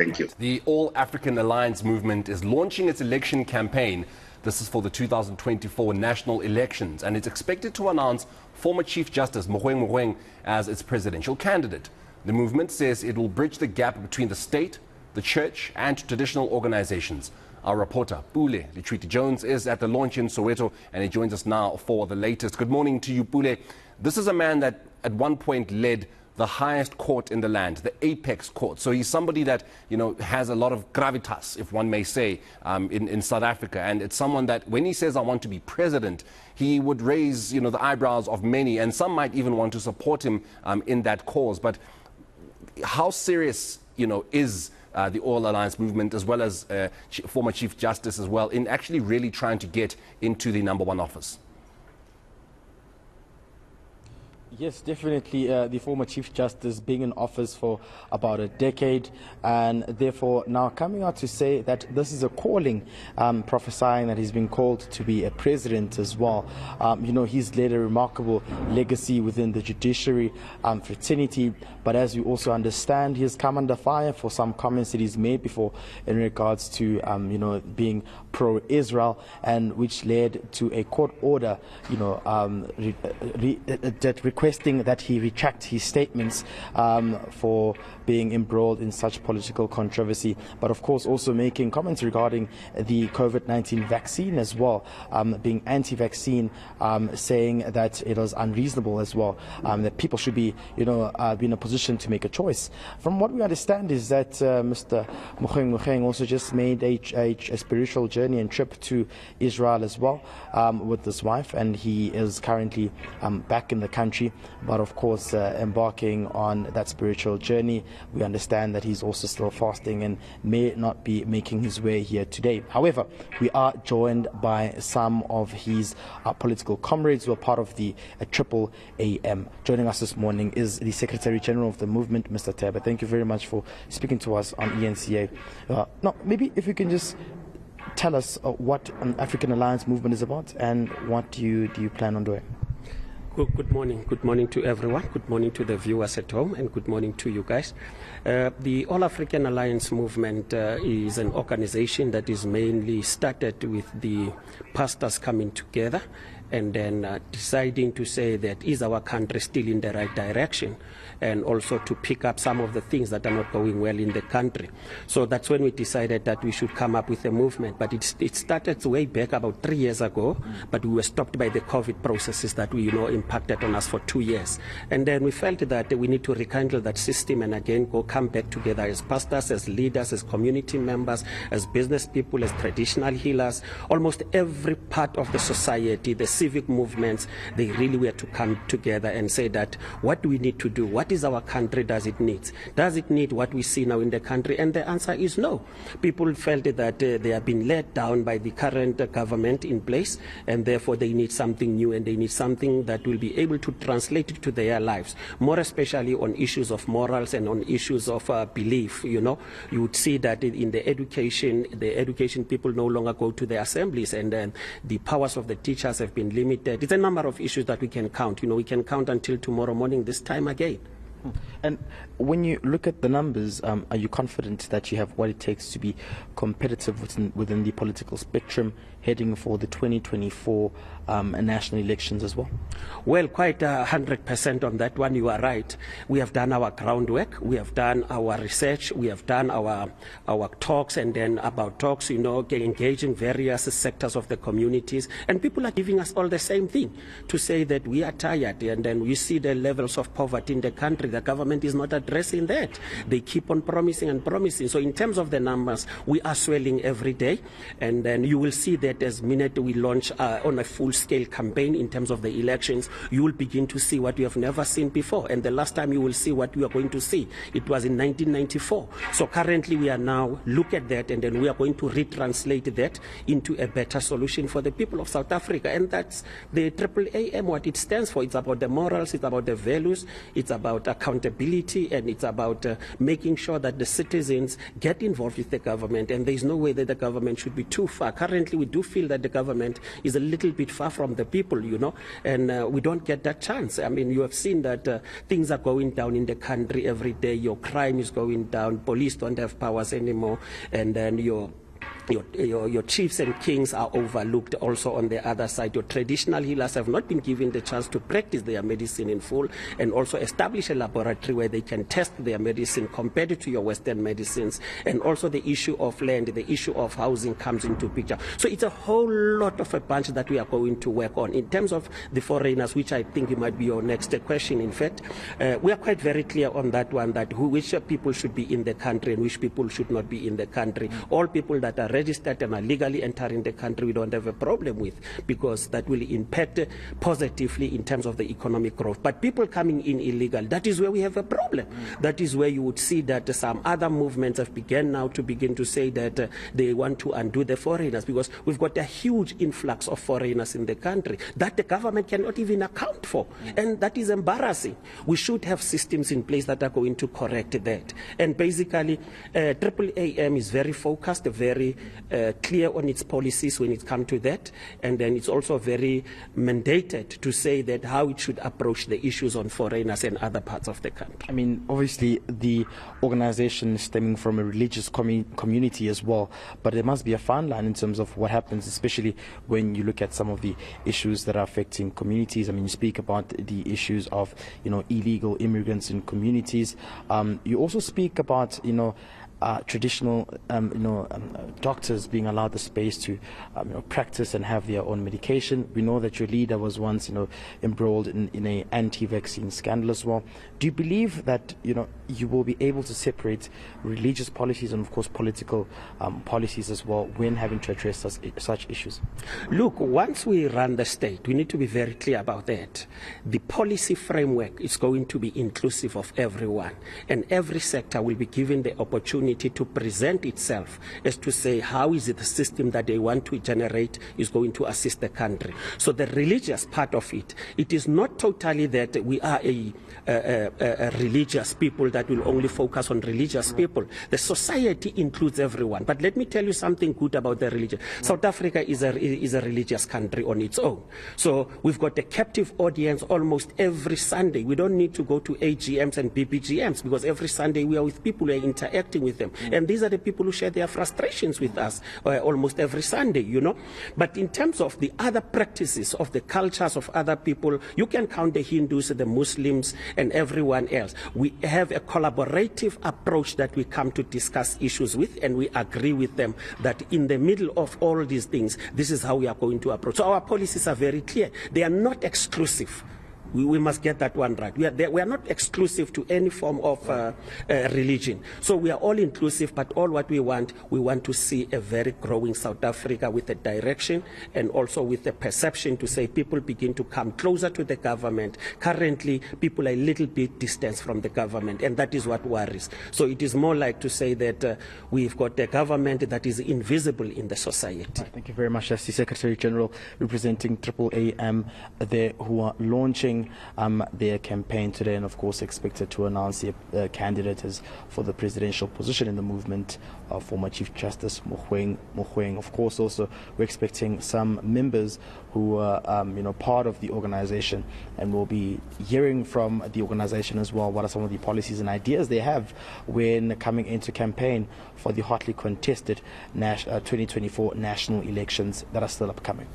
Thank you. The All African Alliance movement is launching its election campaign. This is for the 2024 national elections, and it's expected to announce former Chief Justice Mogoeng as its presidential candidate. The movement says it will bridge the gap between the state, the church, and traditional organizations. Our reporter, Pule Letshiti-Jones, is at the launch in Soweto, and he joins us now for the latest. Good morning to you, Pule. This is a man that at one point led the highest court in the land, the apex court. So he's somebody that, has a lot of gravitas, if one may say, in South Africa. And it's someone that when he says, I want to be president, he would raise, the eyebrows of many, and some might even want to support him in that cause. But how serious, is the All Alliance movement, as well as former Chief Justice as well, in actually really trying to get into the #1 office? Yes, definitely. The former Chief Justice being in office for about a decade, and therefore now coming out to say that this is a calling, prophesying that he's been called to be a president as well. He's led a remarkable legacy within the judiciary fraternity, but as you also understand, he has come under fire for some comments that he's made before in regards to, being pro-Israel, and which led to a court order, requesting that he retract his statements for being embroiled in such political controversy, but of course also making comments regarding the COVID-19 vaccine as well, being anti-vaccine, saying that it was unreasonable as well, that people should be, be in a position to make a choice. From what we understand is that Mr. Mogoeng also just made a spiritual journey and trip to Israel as well with his wife, and he is currently back in the country, but of course embarking on that spiritual journey. We understand that he's also still fasting and may not be making his way here today. However, we are joined by some of his political comrades who are part of the Triple AM. Joining us this morning is the Secretary General of the movement, Mr. Teba. Thank you very much for speaking to us on eNCA. Now, maybe if you can just tell us what African Alliance movement is about and what do you plan on doing? Good morning. Good morning to everyone. Good morning to the viewers at home, and good morning to you guys. The All African Alliance movement is an organization that is mainly started with the pastors coming together and then deciding to say that is our country still in the right direction, and also to pick up some of the things that are not going well in the country. So that's when we decided that we should come up with a movement. But it started way back about 3 years ago, but we were stopped by the COVID processes that we impacted on us for 2 years. And then we felt that we need to rekindle that system and again come back together as pastors, as leaders, as community members, as business people, as traditional healers. Almost every part of the society, the civic movements, they really were to come together and say that what do we need to do? What is our country does it need? Does it need what we see now in the country? And the answer is no. People felt that they have been let down by the current government in place, and therefore they need something new, and they need something that will be able to translate it to their lives, more especially on issues of morals and on issues of belief. You would see that in the education people no longer go to the assemblies, and then the powers of the teachers have been limited. It's a number of issues that we can count. We can count until tomorrow morning this time again. And when you look at the numbers, are you confident that you have what it takes to be competitive within the political spectrum heading for the 2024 national elections as well? Well, quite 100% on that one. You are right. We have done our groundwork. We have done our research. We have done our talks, and then about talks, engaging various sectors of the communities. And people are giving us all the same thing, to say that we are tired, and then we see the levels of poverty in the country. The government is not addressing that. They keep on promising and promising. So in terms of the numbers, we are swelling every day, and then you will see that as minute we launch on a full-scale campaign in terms of the elections, you will begin to see what you have never seen before. And the last time you will see what we are going to see, it was in 1994. So currently we are now look at that, and then we are going to retranslate that into a better solution for the people of South Africa. And that's the Triple AM, what it stands for. It's about the morals, it's about the values, it's about accountability, and it's about making sure that the citizens get involved with the government, and there's no way that the government should be too far. Currently we do do feel that the government is a little bit far from the people, you know, and we don't get that chance. I mean, you have seen that things are going down in the country every day. Your crime is going down. Police don't have powers anymore, and then your chiefs and kings are overlooked also on the other side. Your traditional healers have not been given the chance to practice their medicine in full and also establish a laboratory where they can test their medicine compared to your Western medicines. And also the issue of land, the issue of housing comes into picture. So it's a whole lot of a bunch that we are going to work on. In terms of the foreigners, which I think it might be your next question, in fact, we are quite very clear on that one, that which people should be in the country and which people should not be in the country. All people that are registered and are legally entering the country, we don't have a problem with, because that will impact positively in terms of the economic growth. But people coming in illegal, that is where we have a problem. That is where you would see that some other movements have begun now to begin to say that they want to undo the foreigners, because we've got a huge influx of foreigners in the country that the government cannot even account for. And that is embarrassing. We should have systems in place that are going to correct that. And basically, AAAM is very focused, very clear on its policies when it comes to that, and then it's also very mandated to say that how it should approach the issues on foreigners and other parts of the country. I mean, obviously the organization is stemming from a religious community as well, but there must be a fine line in terms of what happens, especially when you look at some of the issues that are affecting communities. I mean, you speak about the issues of, you know, illegal immigrants in communities. You also speak about, you know, traditional, doctors being allowed the space to, practice and have their own medication. We know that your leader was once, embroiled in a anti-vaccine scandal as well. Do you believe that, you will be able to separate religious policies and, of course, political policies as well when having to address such issues? Look, once we run the state, we need to be very clear about that. The policy framework is going to be inclusive of everyone, and every sector will be given the opportunity to present itself as to say how is it the system that they want to generate is going to assist the country. So the religious part of it, it is not totally that we are a religious people that will only focus on religious people. The society includes everyone. But let me tell you something good about the religion. South Africa is a religious country on its own. So we've got a captive audience almost every Sunday. We don't need to go to AGMs and BBGMs, because every Sunday we are with people, we are interacting with them. And these are the people who share their frustrations with us almost every Sunday, But in terms of the other practices of the cultures of other people, you can count the Hindus, the Muslims, and everyone else. We have a collaborative approach that we come to discuss issues with, and we agree with them that in the middle of all these things, this is how we are going to approach. So our policies are very clear. They are not exclusive. We must get that one right. We are not exclusive to any form of religion. So we are all inclusive, but all what we want to see a very growing South Africa with a direction and also with a perception to say people begin to come closer to the government. Currently, people are a little bit distant from the government, and that is what worries. So it is more like to say that we've got a government that is invisible in the society. Right, thank you very much. That's the Secretary General representing AAAM there, who are launching their campaign today, and of course expected to announce their candidate as for the presidential position in the movement, former Chief Justice Mogoeng. Of course, also we're expecting some members who are part of the organization, and we'll be hearing from the organization as well what are some of the policies and ideas they have when coming into campaign for the hotly contested 2024 national elections that are still upcoming.